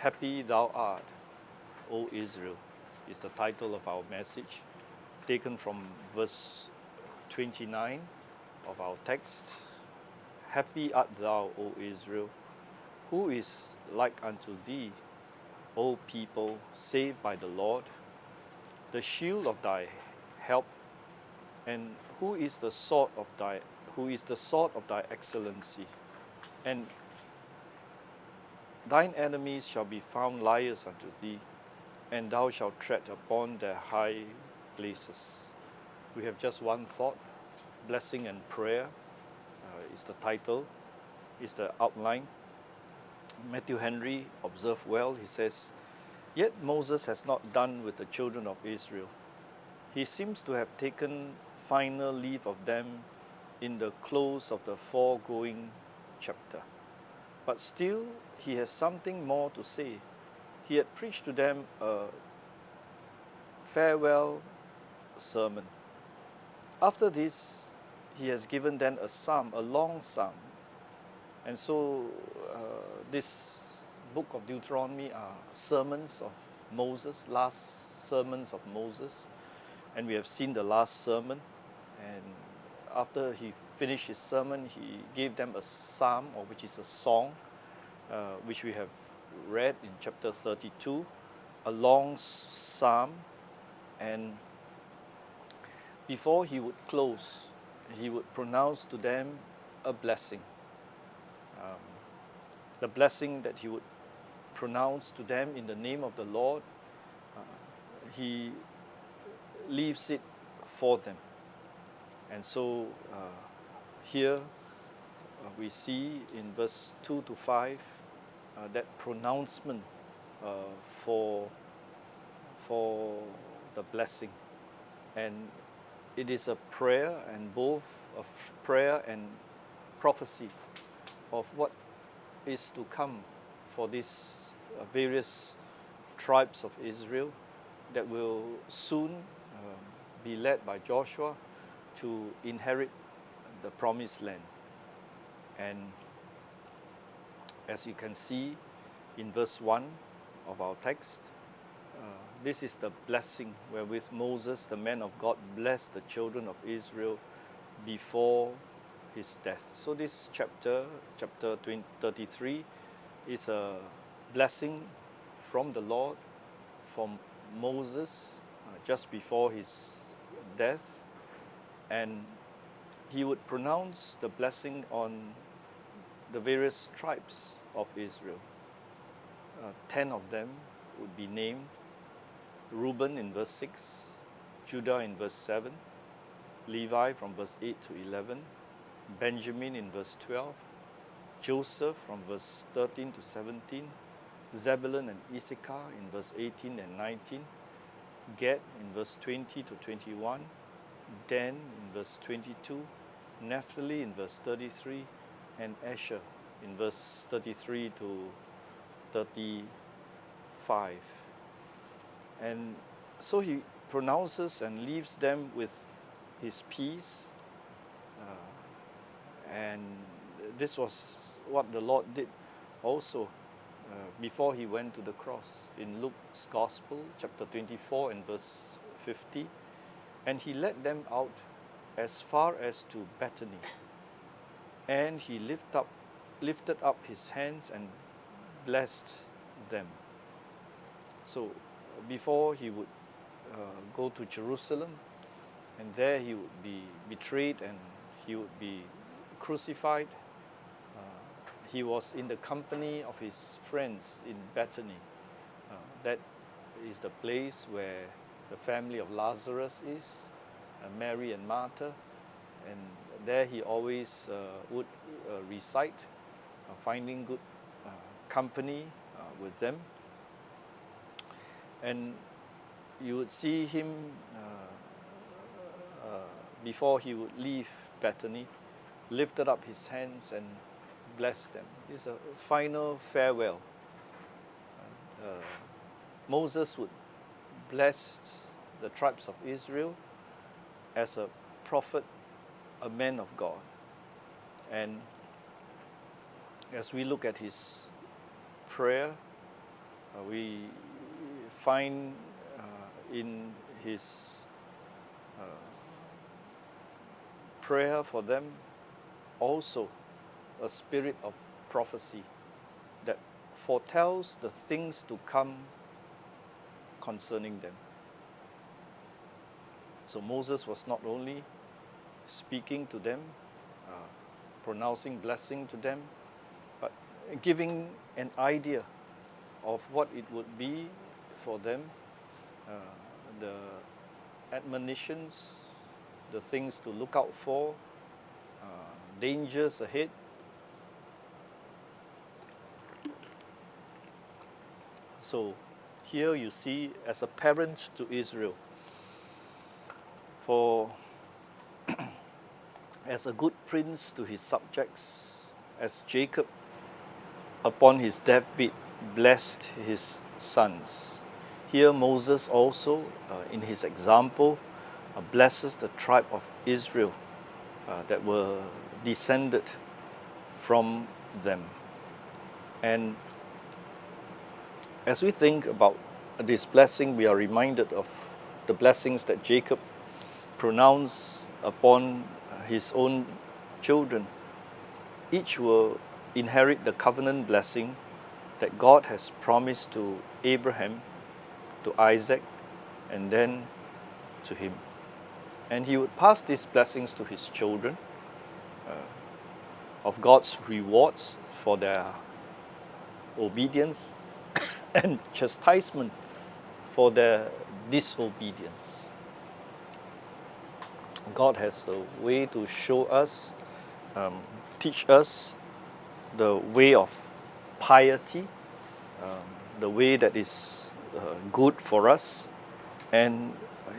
Happy thou art, O Israel, is the title of our message, taken from verse 29 of our text. Happy art thou, O Israel, who is like unto thee, O people saved by the Lord, the shield of thy help, and who is the sword of thy excellency. And thine enemies shall be found liars unto thee, and thou shalt tread upon their high places. We have just one thought. Blessing and prayer is the title, is the outline. Matthew Henry observed well. He says, "Yet Moses has not done with the children of Israel. He seems to have taken final leave of them in the close of the foregoing chapter. But still, he has something more to say. He had preached to them a farewell sermon. After this, he has given them a psalm, a long psalm. And so this book of Deuteronomy are sermons of Moses, last sermons of Moses. And we have seen the last sermon. And after he finished his sermon, he gave them a psalm, or which is a song, which we have read in chapter 32, a long psalm. And before he would close, he would pronounce to them a blessing. The blessing that he would pronounce to them in the name of the Lord, he leaves it for them. And so here we see in verse 2 to 5 that pronouncement for the blessing. And it is a prayer, and both a prayer and prophecy of what is to come for these various tribes of Israel that will soon be led by Joshua to inherit the promised land. And as you can see in verse 1 of our text, this is the blessing wherewith Moses, the man of God, blessed the children of Israel before his death. So this chapter 33, is a blessing from the Lord, from Moses, just before his death. And he would pronounce the blessing on the various tribes of Israel. 10 of them would be named: Reuben in verse 6, Judah in verse 7, Levi from verse 8 to 11, Benjamin in verse 12, Joseph from verse 13 to 17, Zebulun and Issachar in verse 18 and 19, Gad in verse 20 to 21, Dan in verse 22, Naphtali in verse 33, and Asher in verse 33 to 35. And so he pronounces and leaves them with his peace. And this was what the Lord did also before he went to the cross. In Luke's Gospel, chapter 24 and verse 50, and he led them out as far as to Bethany, and he lifted up his hands and blessed them. So before he would go to Jerusalem, and there he would be betrayed and he would be crucified, he was in the company of his friends in Bethany. That is the place where the family of Lazarus is, Mary and Martha, and there he always would recite, finding good company with them. And you would see him before he would leave Bethany, lifted up his hands and blessed them. It's a final farewell. Moses would bless the tribes of Israel as a prophet, a man of God. And as we look at his prayer, We find in his prayer for them also a spirit of prophecy that foretells the things to come concerning them. So Moses was not only speaking to them, pronouncing blessing to them, but giving an idea of what it would be for them, the admonitions, the things to look out for, dangers ahead. So here you see, as a parent to Israel, as a good prince to his subjects, as Jacob upon his deathbed blessed his sons. Here Moses also, in his example, blesses the tribe of Israel that were descended from them. And as we think about this blessing, we are reminded of the blessings that Jacob pronounced upon his own children. Each will inherit the covenant blessing that God has promised to Abraham, to Isaac, and then to him. And he would pass these blessings to his children, of God's rewards for their obedience and chastisement for their disobedience. God has a way to show us, teach us the way of piety, the way that is good for us, and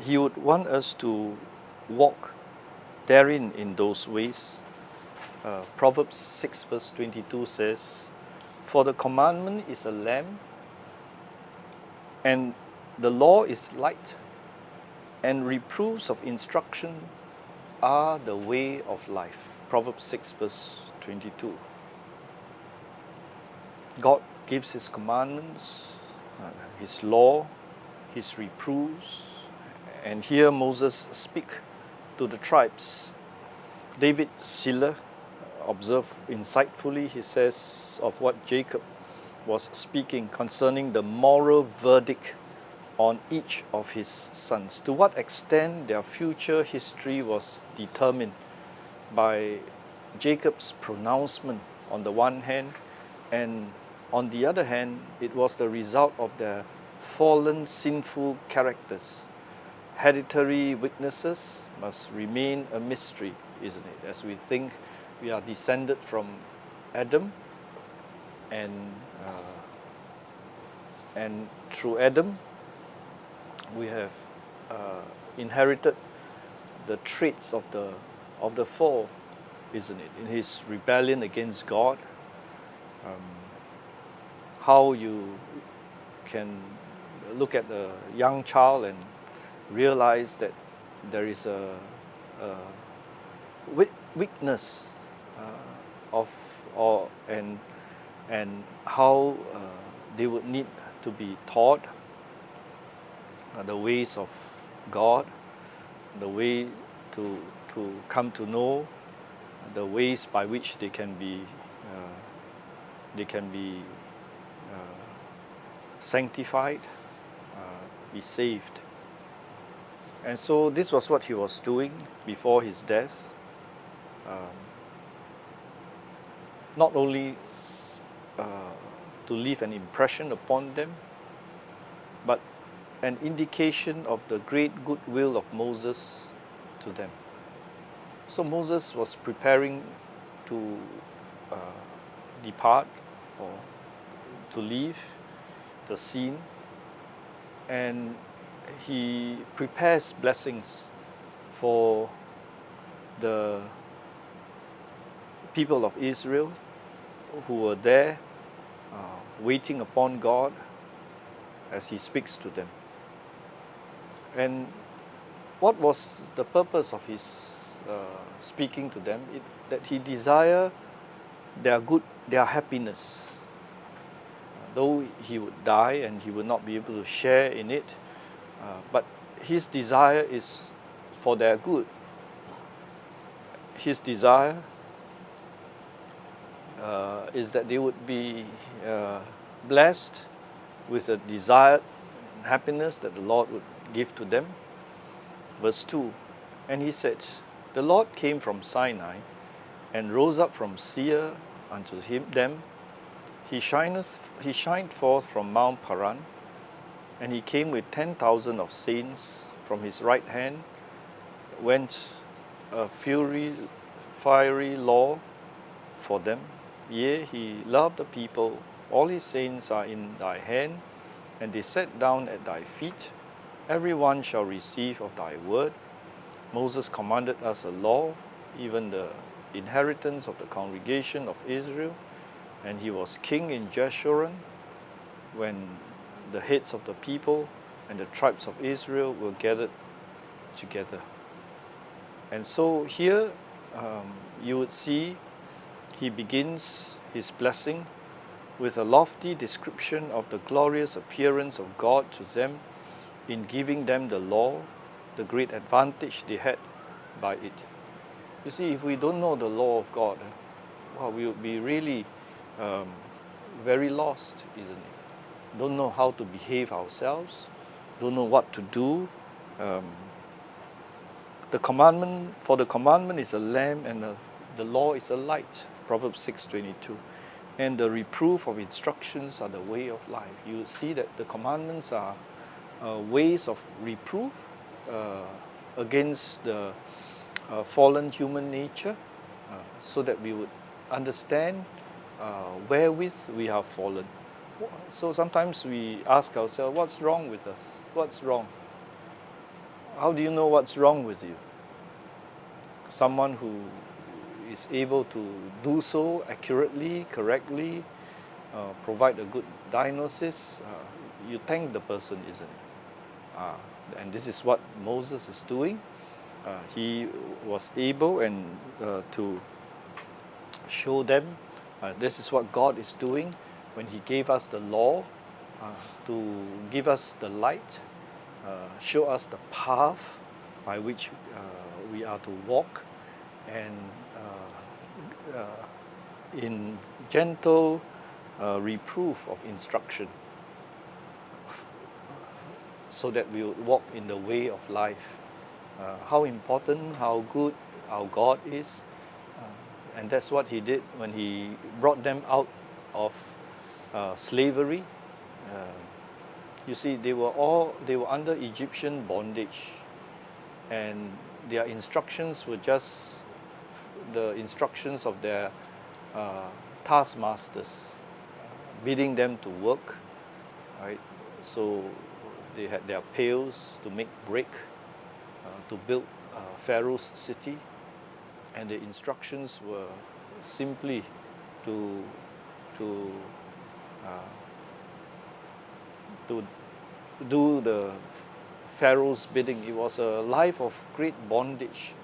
He would want us to walk therein in those ways. Proverbs 6 verse 22 says, "For the commandment is a lamp, and the law is light, and reproofs of instruction are the way of life." Proverbs 6 verse 22. God gives His commandments, His law, His reproofs, and here Moses speaks to the tribes. David Siller observed insightfully, he says, of what Jacob was speaking concerning the moral verdict on each of his sons. To what extent their future history was determined by Jacob's pronouncement on the one hand, and on the other hand, it was the result of their fallen sinful characters. Hereditary weaknesses must remain a mystery, isn't it? As we think we are descended from Adam, and through Adam we have inherited the traits of the fall, isn't it? In his rebellion against God, how you can look at a young child and realize that there is a weakness and how they would need to be taught the ways of God, the way to come to know the ways by which they can be sanctified, be saved. And so this was what he was doing before his death. Not only to leave an impression upon them, but an indication of the great goodwill of Moses to them. So Moses was preparing to depart or to leave the scene, and he prepares blessings for the people of Israel who were there waiting upon God as he speaks to them. And what was the purpose of his speaking to them? That he desired their happiness, though he would die and he would not be able to share in it, but his desire is for their good. His desire is that they would be blessed with the desired happiness that the Lord would give to them. Verse 2, and he said, the Lord came from Sinai and rose up from Seir unto them. He shined forth from Mount Paran, and he came with 10,000 of saints. From his right hand went a fiery law for them. Yea, he loved the people. All his saints are in thy hand, and they sat down at thy feet. Every one shall receive of thy word. Moses commanded us a law, even the inheritance of the congregation of Israel. And he was king in Jeshurun when the heads of the people and the tribes of Israel were gathered together. And so here you would see he begins his blessing with a lofty description of the glorious appearance of God to them in giving them the law, the great advantage they had by it. You see, if we don't know the law of God, we would be really very lost, isn't it? Don't know how to behave ourselves, don't know what to do. The commandment is a lamp, and the law is a light. Proverbs 6:22. And the reproof of instructions are the way of life. You see that the commandments are ways of reproof against the fallen human nature, so that we would understand wherewith we have fallen. So sometimes we ask ourselves, what's wrong with us? What's wrong? How do you know what's wrong with you? Someone who is able to do so accurately, correctly, provide a good diagnosis, you thank the person, isn't it? And this is what Moses is doing. He was able to show them this is what God is doing when He gave us the law, to give us the light, show us the path by which we are to walk, and in gentle reproof of instruction, so that we would walk in the way of life. How important, how good our God is, and that's what He did when He brought them out of slavery. You see, they were under Egyptian bondage, and their instructions were just the instructions of their taskmasters, bidding them to work, right? So they had their pails to make brick, to build Pharaoh's city, and the instructions were simply to do the Pharaoh's bidding. It was a life of great bondage,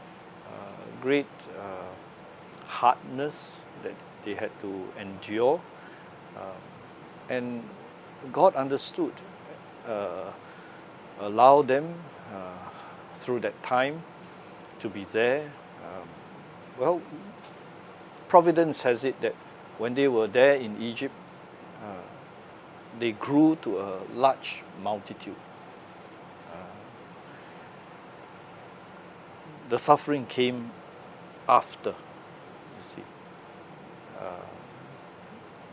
great hardness that they had to endure, and God understood, allowed them through that time to be there. Well, Providence has it that when they were there in Egypt, they grew to a large multitude. The suffering came after, you see.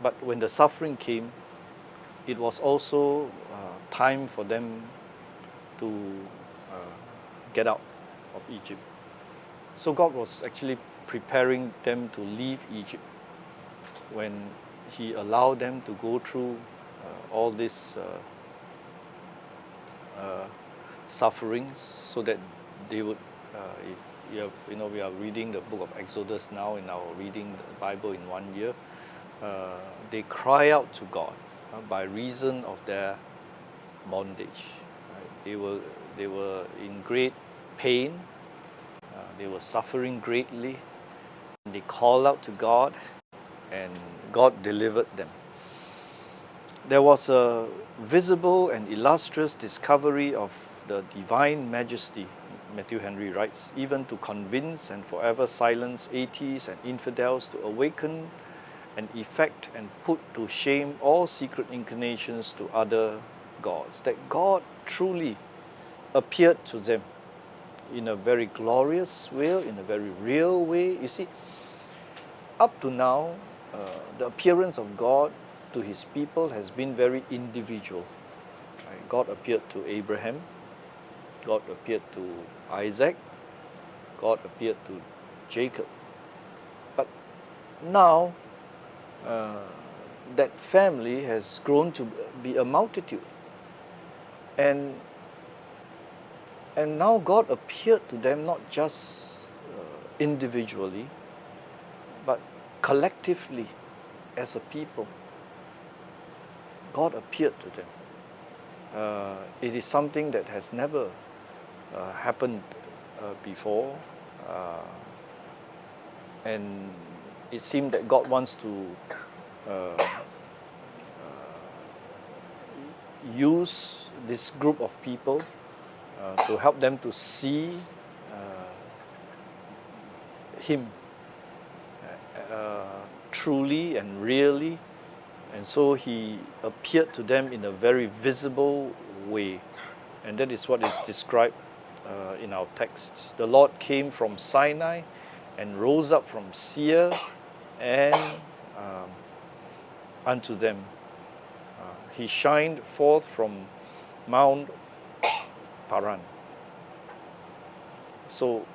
But when the suffering came, it was also time for them to get out of Egypt. So God was actually preparing them to leave Egypt when He allowed them to go through all these sufferings, so that they would, we are reading the book of Exodus now, in our reading the Bible in 1 year. They cry out to God by reason of their bondage. Right? They were in great pain. They were suffering greatly. They called out to God, and God delivered them. there was a visible and illustrious discovery of the divine majesty, Matthew Henry writes, even to convince and forever silence atheists and infidels, to awaken and effect and put to shame all secret inclinations to other gods. That God truly appeared to them in a very glorious way, in a very real way. You see, up to now, the appearance of God to His people has been very individual. Right? God appeared to Abraham, God appeared to Isaac, God appeared to Jacob. But now, that family has grown to be a multitude. And now God appeared to them not just individually, but collectively as a people. God appeared to them. It is something that has never happened before, and it seemed that God wants to use this group of people to help them to see Him truly and really. And so He appeared to them in a very visible way. And that is what is described in our text. The Lord came from Sinai and rose up from Seir and unto them. He shined forth from Mount Paran. So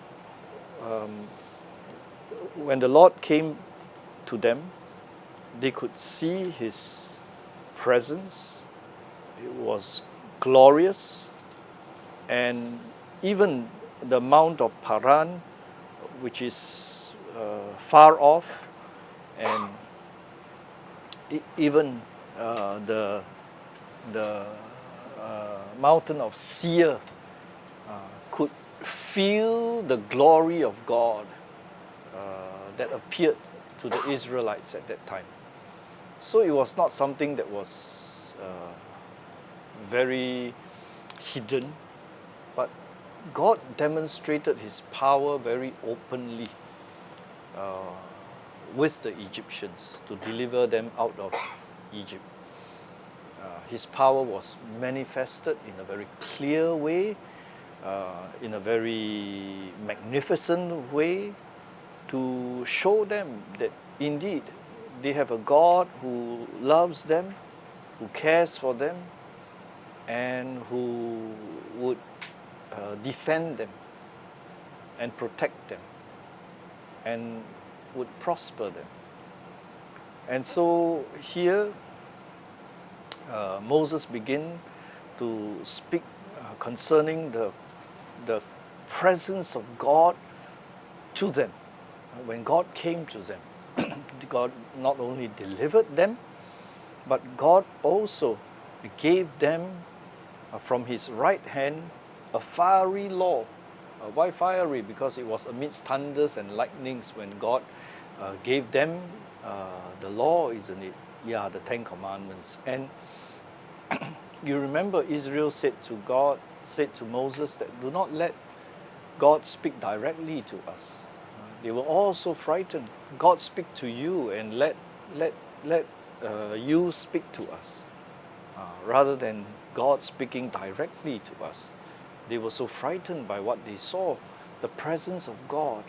when the Lord came to them, they could see His presence. It was glorious. And even the Mount of Paran, which is far off, and even the mountain of Seir could feel the glory of God that appeared to the Israelites at that time. So it was not something that was very hidden, but God demonstrated His power very openly with the Egyptians to deliver them out of Egypt. His power was manifested in a very clear way, in a very magnificent way, to show them that indeed they have a God who loves them, who cares for them, and who would defend them and protect them and would prosper them. And so here Moses began to speak concerning the presence of God to them. When God came to them, God not only delivered them, but God also gave them from His right hand a fiery law. Why fiery? Because it was amidst thunders and lightnings when God gave them the law, isn't it? Yeah, the 10 Commandments. And you remember Israel said to Moses that do not let God speak directly to us. They were all so frightened. God speak to you and let you speak to us, rather than God speaking directly to us. They were so frightened by what they saw, the presence of God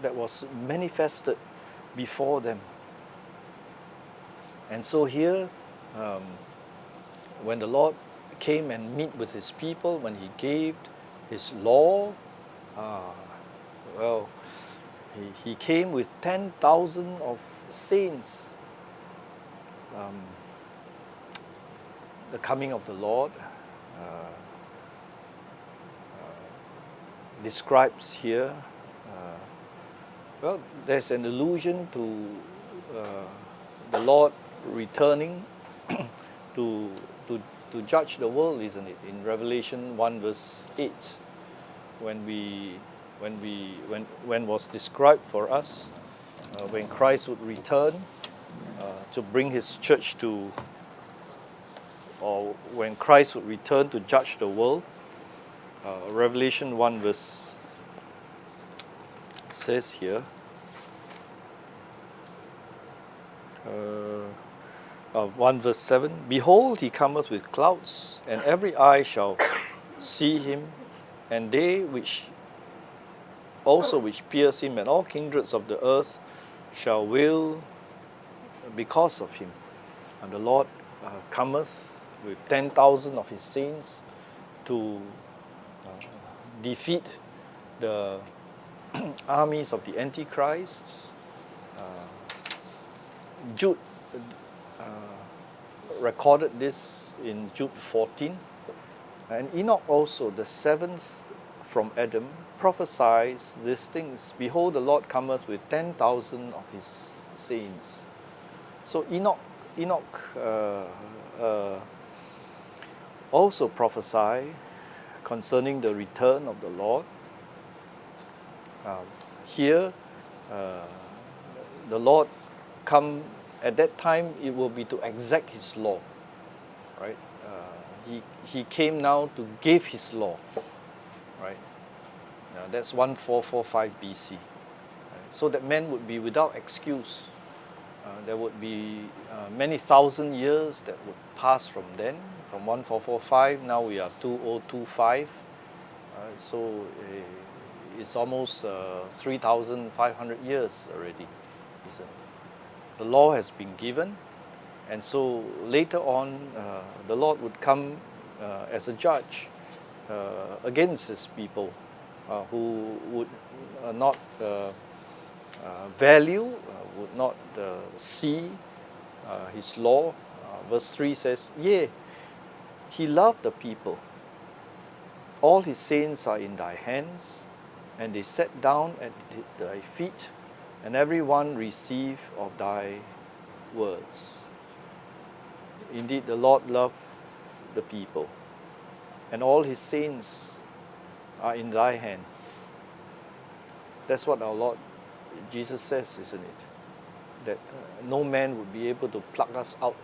that was manifested before them. And so here, when the Lord came and meet with His people, when He gave His law, He came with 10,000 of saints. The coming of the Lord describes here, there's an allusion to the Lord returning to judge the world, isn't it? In Revelation 1 verse 8, when was described for us when Christ would return to bring his church to, or when Christ would return to judge the world. Revelation 1 verse says here, 1 verse 7, Behold, he cometh with clouds, and every eye shall see him, and they which pierce him, and all kindreds of the earth shall wail because of him. And the Lord cometh with 10,000 of his saints to defeat the armies of the Antichrist. Jude recorded this in Jude 14. And Enoch also, the seventh from Adam, prophesies these things. Behold, the Lord cometh with 10,000 of his saints. So Enoch also prophesied concerning the return of the Lord. Here, the Lord come at that time. It will be to exact his law, right? He came now to give his law, right? That's 1445 BC, right? So that men would be without excuse. There would be many thousand years that would pass from then, from 1445. Now we are 2025, so it's almost 3,500 years already. The law has been given, and so later on the Lord would come as a judge against his people who would not value, would not see his law. Verse 3 says, Yea, he loved the people. All his saints are in thy hands, and they sat down at thy feet, and every one receive of thy words. Indeed, the Lord loved the people, and all his saints are in thy hand. That's what our Lord Jesus says, isn't it? That no man would be able to pluck us out.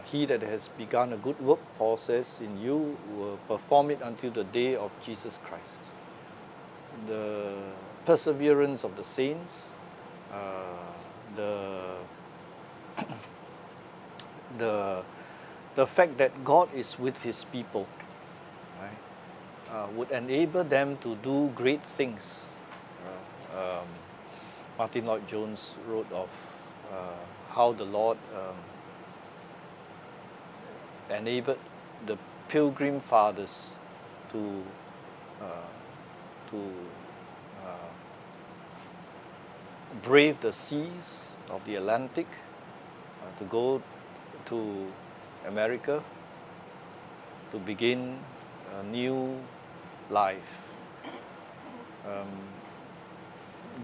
He that has begun a good work, Paul says, in you will perform it until the day of Jesus Christ. The perseverance of the saints, the fact that God is with his people, right, would enable them to do great things. Martin Lloyd-Jones wrote of how the Lord enabled the Pilgrim Fathers to brave the seas of the Atlantic, to go to America, to begin a new life.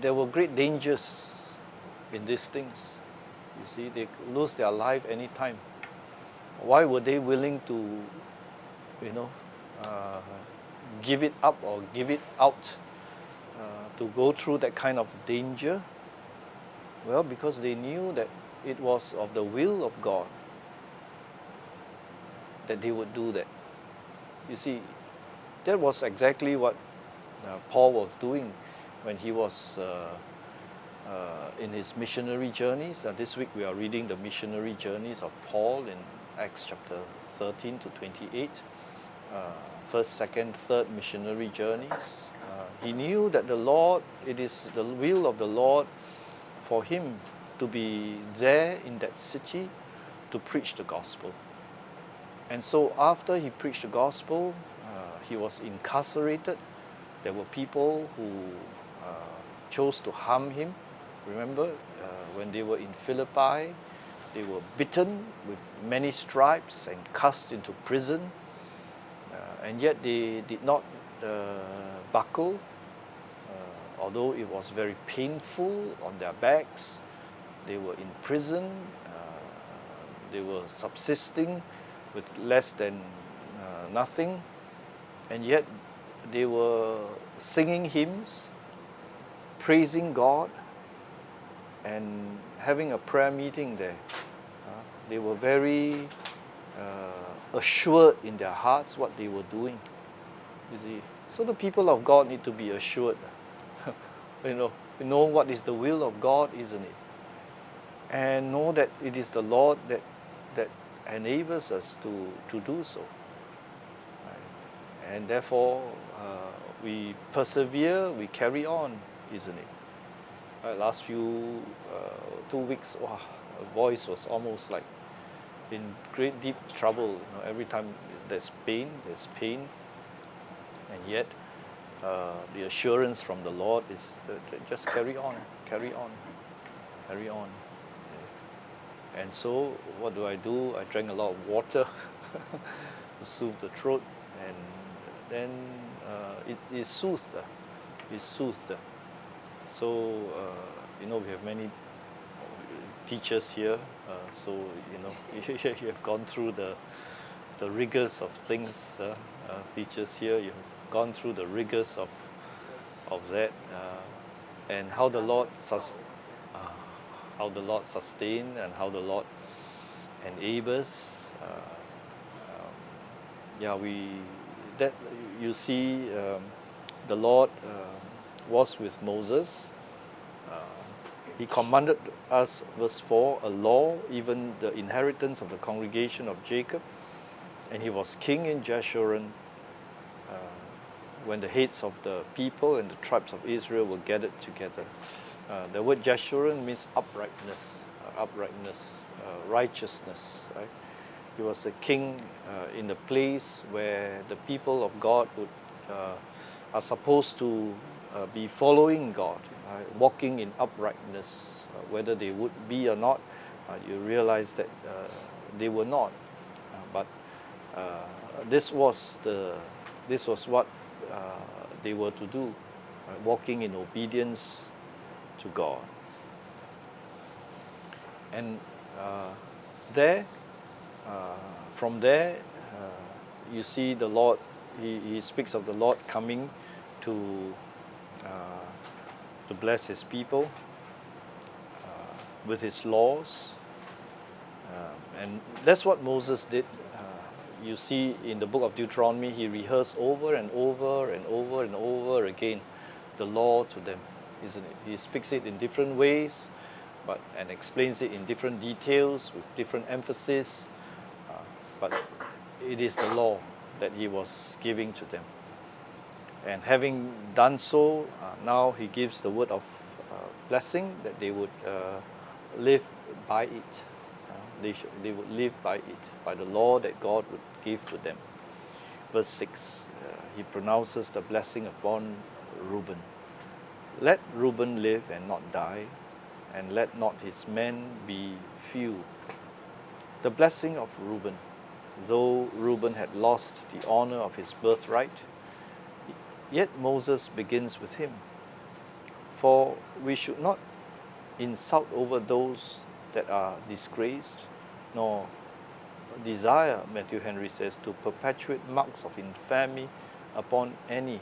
There were great dangers in these things. You see, they could lose their life anytime. Why were they willing to, give it up or give it out to go through that kind of danger? Well, because they knew that it was of the will of God that they would do that. You see, that was exactly what Paul was doing when he was in his missionary journeys. This week we are reading the missionary journeys of Paul in Acts chapter 13 to 28. First, second, third missionary journeys. He knew that the Lord, it is the will of the Lord for him to be there in that city to preach the gospel. And so after he preached the gospel, he was incarcerated. There were people who chose to harm him. Remember, when they were in Philippi, they were bitten with many stripes and cast into prison. And yet they did not buckle, although it was very painful on their backs. They were in prison. They were subsisting with less than nothing. And yet they were singing hymns, praising God, and having a prayer meeting there. They were very assured in their hearts what they were doing. You see, so the people of God need to be assured. You know what is the will of God, isn't it? And know that it is the Lord that enables us to do so. Right? And therefore, we persevere, we carry on, isn't it? Last few 2 weeks, wow, my voice was almost like in great deep trouble. Every time there's pain, and yet the assurance from the Lord is that just carry on. And so what do? I drank a lot of water to soothe the throat, and then it is soothed. So we have many teachers here, so you have gone through the rigors of things. Teachers here, you have gone through the rigors of that, and how the Lord sustains and how the Lord enables. You see, the Lord was with Moses. He commanded us, verse 4, a law, even the inheritance of the congregation of Jacob, and he was king in Jeshurun when the heads of the people and the tribes of Israel were gathered together. The word Jeshurun means uprightness, righteousness. Right? He was a king in the place where the people of God are supposed to be following God, walking in uprightness, whether they would be or not. You realize that they were not, but this was what they were to do, walking in obedience to God. And from there, you see the Lord. He speaks of the Lord coming to bless His people with His laws, and that's what Moses did. You see in the book of Deuteronomy, he rehearsed over and over again the law to them, isn't it? He speaks it in different ways, and explains it in different details with different emphasis, but it is the law that he was giving to them. And having done so, now he gives the word of blessing that they would live by it. They would live by it, by the law that God would give to them. Verse 6, he pronounces the blessing upon Reuben. Let Reuben live and not die, and let not his men be few. The blessing of Reuben. Though Reuben had lost the honor of his birthright, yet Moses begins with him. For we should not insult over those that are disgraced, nor desire, Matthew Henry says, to perpetuate marks of infamy upon any,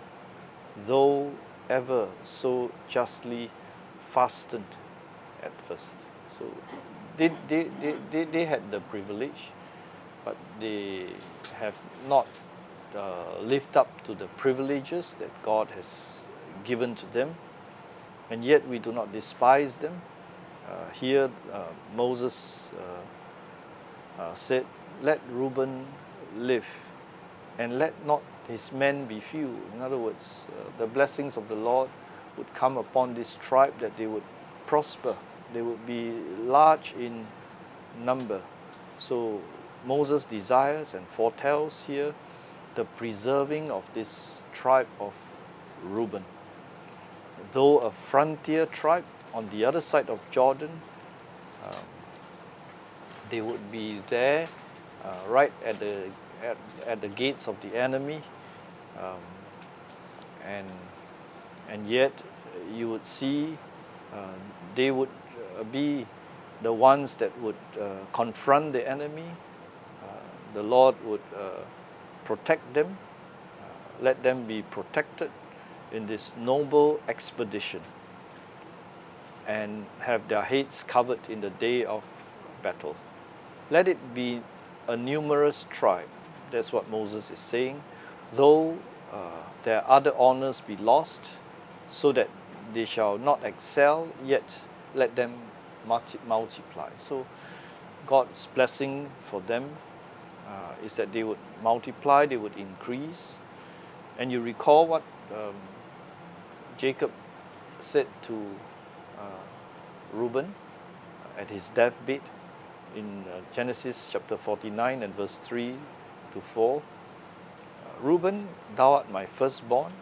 though ever so justly fastened at first. So they had the privilege, but they have not lived up to the privileges that God has given to them, and yet we do not despise them. Here Moses said, let Reuben live, and let not his men be few. In other words, the blessings of the Lord would come upon this tribe, that they would prosper, they would be large in number. So Moses desires and foretells here the preserving of this tribe of Reuben. Though a frontier tribe on the other side of Jordan, they would be there right at the gates of the enemy, and yet you would see they would be the ones that would confront the enemy. The Lord would protect them, let them be protected in this noble expedition. and have their heads covered in the day of battle. Let it be a numerous tribe. That's what Moses is saying. Though their other honors be lost, so that they shall not excel, yet let them multiply. So God's blessing for them is that they would multiply, they would increase. And you recall what Jacob said to Reuben at his deathbed in Genesis chapter 49 and verse 3 to 4. Reuben, thou art my firstborn,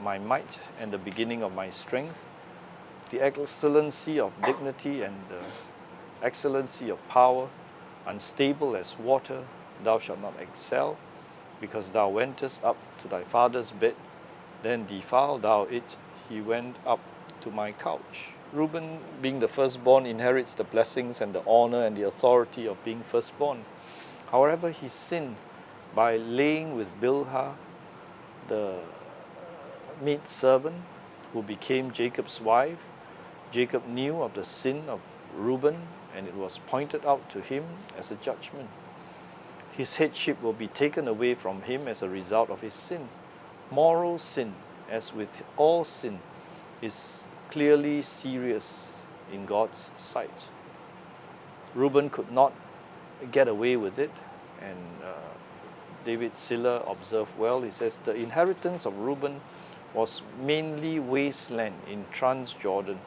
my might and the beginning of my strength, the excellency of dignity and the excellency of power, unstable as water, thou shalt not excel, because thou wentest up to thy father's bed, then defiled thou it, he went up to my couch. Reuben, being the firstborn, inherits the blessings and the honor and the authority of being firstborn. However, he sinned by laying with Bilhah, the maid servant who became Jacob's wife. Jacob knew of the sin of Reuben, and it was pointed out to him as a judgment. His headship will be taken away from him as a result of his sin. Moral sin, as with all sin, is clearly serious in God's sight. Reuben could not get away with it, and David Siller observed well. He says, the inheritance of Reuben was mainly wasteland in Transjordan,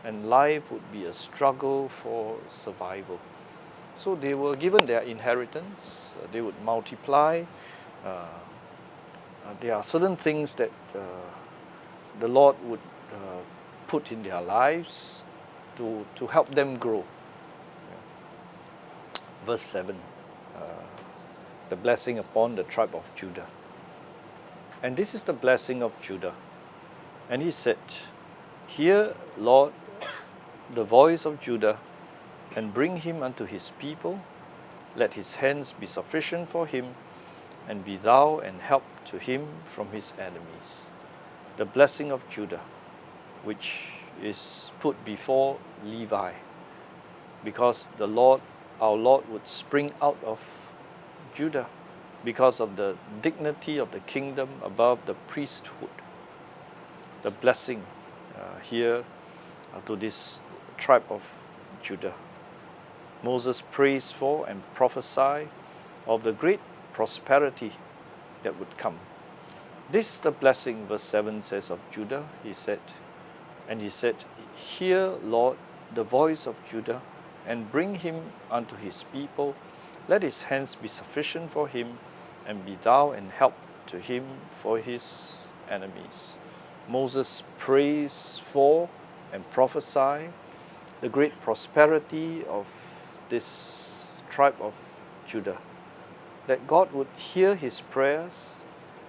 and life would be a struggle for survival. So they were given their inheritance, they would multiply. There are certain things that the Lord would put in their lives to help them grow. Verse 7, the blessing upon the tribe of Judah. And this is the blessing of Judah. And he said, hear, Lord, the voice of Judah, and bring him unto his people. Let his hands be sufficient for him, and be thou an help to him from his enemies. The blessing of Judah, which is put before Levi, because the Lord, our Lord, would spring out of Judah because of the dignity of the kingdom above the priesthood. The blessing here to this tribe of Judah. Moses prays for and prophesied of the great prosperity that would come. This is the blessing, verse 7 says, of Judah. He said, hear, Lord, the voice of Judah, and bring him unto his people. Let his hands be sufficient for him, and be thou an help to him for his enemies. Moses prays for and prophesied the great prosperity of this tribe of Judah, that God would hear his prayers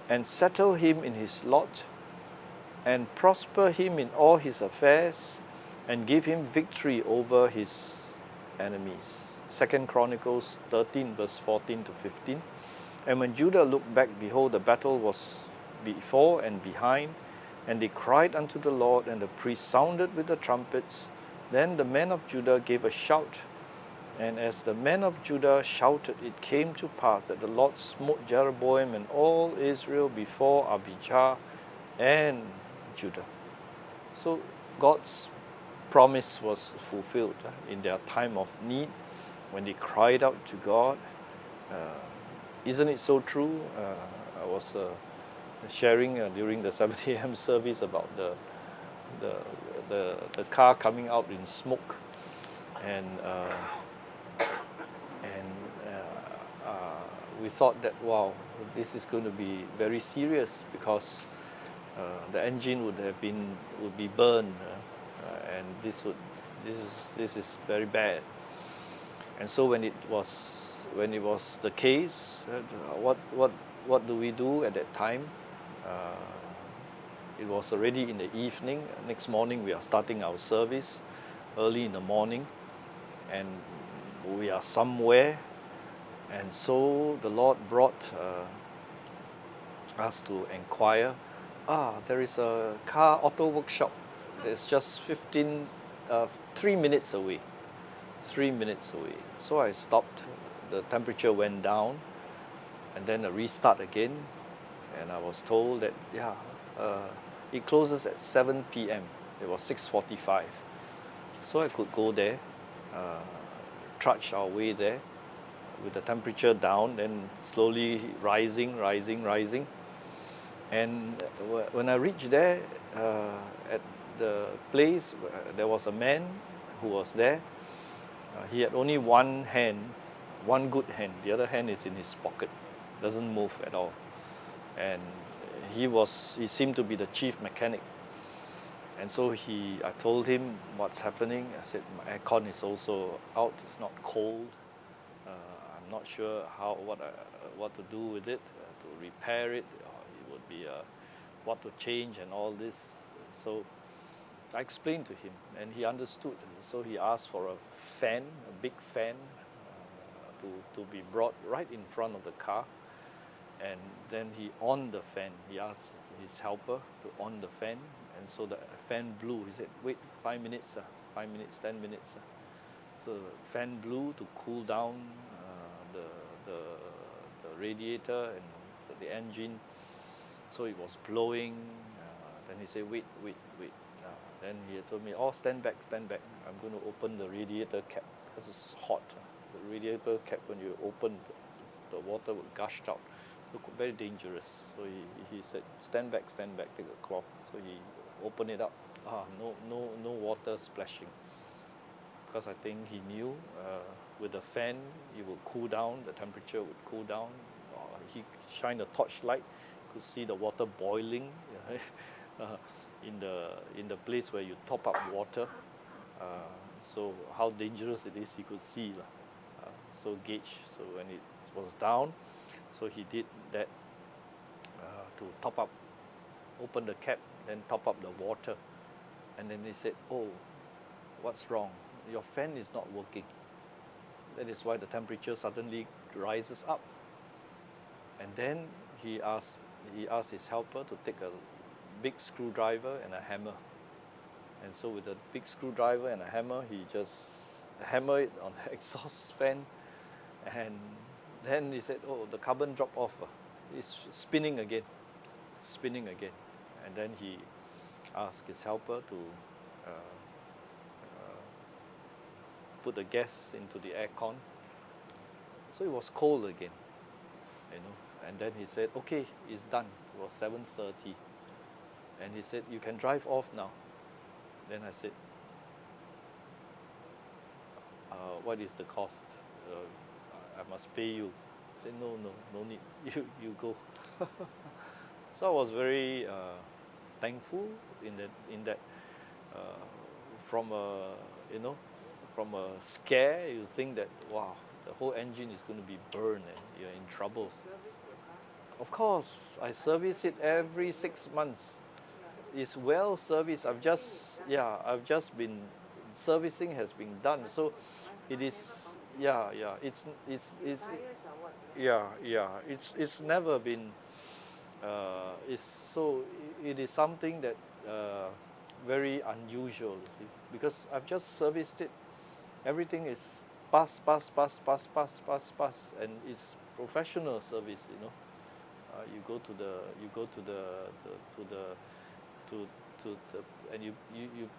and settle him in his lot, and prosper him in all his affairs, and give him victory over his enemies. 2 Chronicles 13 verse 14 to 15. And when Judah looked back, behold, the battle was before and behind, and they cried unto the Lord, and the priests sounded with the trumpets. Then the men of Judah gave a shout, and as the men of Judah shouted, it came to pass that the Lord smote Jeroboam and all Israel before Abijah and Judah. So God's promise was fulfilled in their time of need when they cried out to God. Isn't it so true? I was sharing during the 7 a.m. service about the car coming out in smoke, and we thought that, wow, this is going to be very serious, because the engine would be burned, and this is very bad. And so when it was the case, what do we do at that time? It was already in the evening. Next morning we are starting our service early in the morning, and we are somewhere, and so the Lord brought us to inquire. There is a car auto workshop. There's just 15 3 minutes away. 3 minutes away. So I stopped. The temperature went down, and then a restart again. And I was told that it closes at 7 p.m. It was 6:45. So I could go there, trudge our way there, with the temperature down, then slowly rising. And when I reached there, at the place, there was a man who was there. He had only one hand, one good hand. The other hand is in his pocket, doesn't move at all. And he seemed to be the chief mechanic. And so I told him what's happening. I said, my aircon is also out, it's not cold. I'm not sure what to do with it, to repair it. It would be what to change and all this. So I explained to him, and he understood. So he asked for a fan, a big fan, to be brought right in front of the car. And then he on the fan. He asked his helper to on the fan, and so the fan blew. He said, "Wait, 5 minutes, 5 minutes, 10 minutes." So the fan blew to cool down the radiator and the engine. So it was blowing. Then he said, "Wait." Then he told me, "Oh, stand back. I'm going to open the radiator cap because it's hot. The radiator cap, when you open, the water would gush out. So very dangerous." So he said, stand back, take a cloth. So he opened it up. No water splashing. Because I think he knew with the fan, it would cool down, the temperature would cool down. He shined a torchlight, could see the water boiling in the place where you top up water. So how dangerous it is, he could see. So gauge. So when it was down, so he did that to top up, open the cap, then top up the water. And then he said, "Oh, what's wrong? Your fan is not working. That is why the temperature suddenly rises up." And then he asked his helper to take a big screwdriver and a hammer. And so with a big screwdriver and a hammer, he just hammered it on the exhaust fan. And then he said, "Oh, the carbon dropped off. It's spinning again. And then he asked his helper to put the gas into the aircon. So it was cold again, And then he said, "Okay, it's done." It was 7:30. And he said, "You can drive off now." Then I said, "What is the cost? I must pay you." He said, No need. You go." So I was very thankful in that from a scare, you think that, wow, the whole engine is going to be burned and you're in trouble. Service your car? Of course, I service it every 6 months. It's well serviced. I've just been servicing has been done. So it is, it's Tires or what? it's never been. It is something that very unusual, you see, because I've just serviced it. Everything is pass, and it's professional service, You go to and you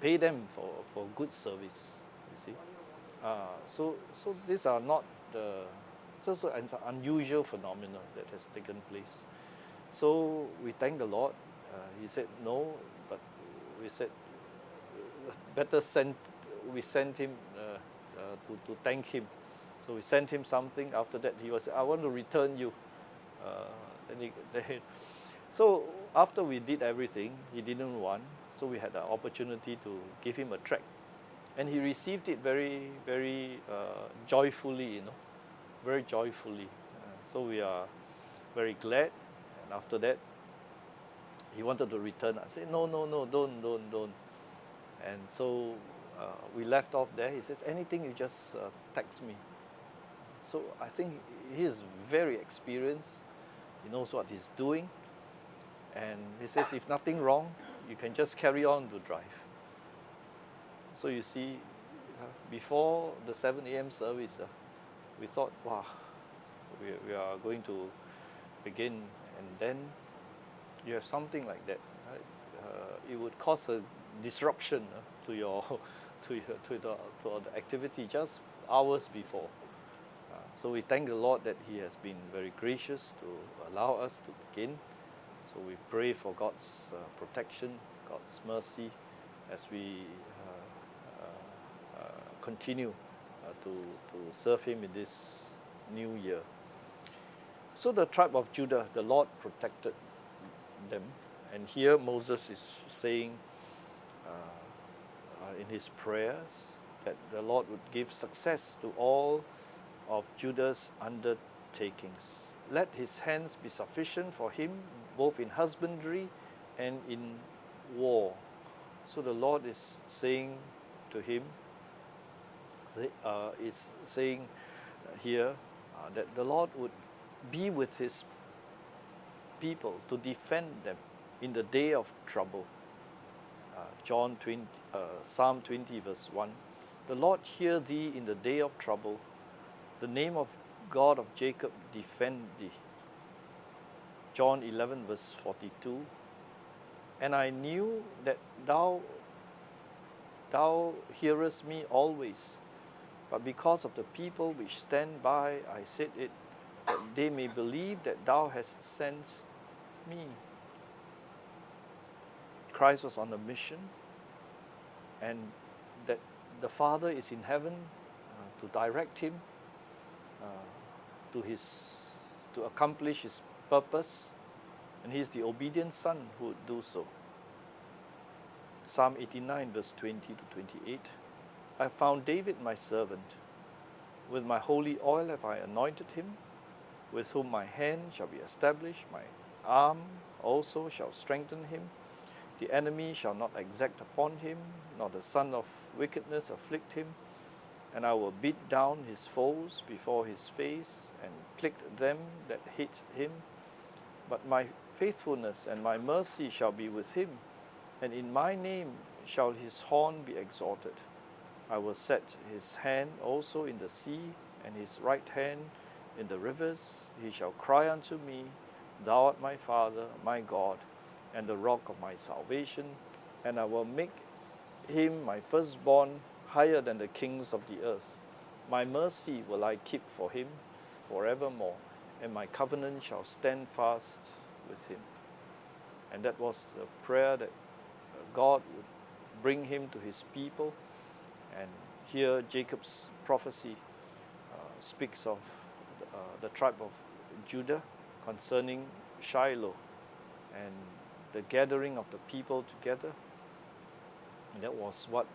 pay them for good service, you see. So these are not it's an unusual phenomenon that has taken place. So we thank the Lord. He said no, but we said better we sent him to thank him. So we sent him something. After that, he was, "I want to return you." So after we did everything, he didn't want. So we had the opportunity to give him a tract, and he received it very, very joyfully, very joyfully. So we are very glad. And after that, he wanted to return. I said, no, don't. And so we left off there. He says, "Anything, you just text me." So I think he is very experienced. He knows what he's doing. And he says, if nothing wrong, you can just carry on to drive. So you see, before the 7 a.m. service, we thought, wow, we are going to begin, and then you have something like that. Right? It would cause a disruption to your to the activity just hours before. So we thank the Lord that He has been very gracious to allow us to begin. So we pray for God's protection, God's mercy, as we continue to serve Him in this new year. So the tribe of Judah, the Lord protected them. And here Moses is saying in his prayers that the Lord would give success to all of Judah's undertakings. Let his hands be sufficient for him, both in husbandry and in war. So the Lord is saying to him, is saying here that the Lord would be with his people to defend them in the day of trouble. Psalm 20 verse 1. The Lord hear thee in the day of trouble. The name of God of Jacob defend thee. John 11 verse 42. And I knew that thou hearest me always, but because of the people which stand by, I said it, that they may believe that thou hast sent me. Christ was on a mission, and that the Father is in heaven to direct him to accomplish his purpose, and he's the obedient Son who would do so. Psalm 89 verse 20 to 28. I found David my servant. With my holy oil have I anointed him, with whom my hand shall be established, my arm also shall strengthen him. The enemy shall not exact upon him, nor the son of wickedness afflict him. And I will beat down his foes before his face, and prick them that hate him. But my faithfulness and my mercy shall be with him, and in my name shall his horn be exalted. I will set his hand also in the sea, and his right hand in the rivers. He shall cry unto me, Thou art my Father, my God, and the rock of my salvation, and I will make him my firstborn higher than the kings of the earth. My mercy will I keep for him forevermore, and my covenant shall stand fast with him. And that was the prayer that God would bring him to his people. And here Jacob's prophecy speaks of the tribe of Judah concerning Shiloh and the gathering of the people together. And that was what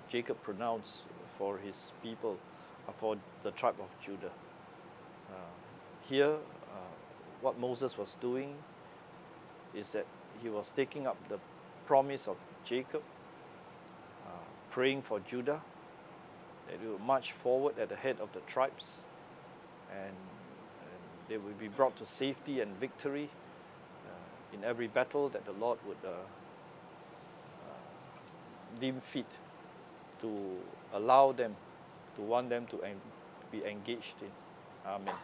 Jacob pronounced for his people, for the tribe of Judah. Here, what Moses was doing is that he was taking up the promise of Jacob, praying for Judah, that they will march forward at the head of the tribes, and they will be brought to safety and victory in every battle that the Lord would deem fit to allow them, to want them to be engaged in. Amen.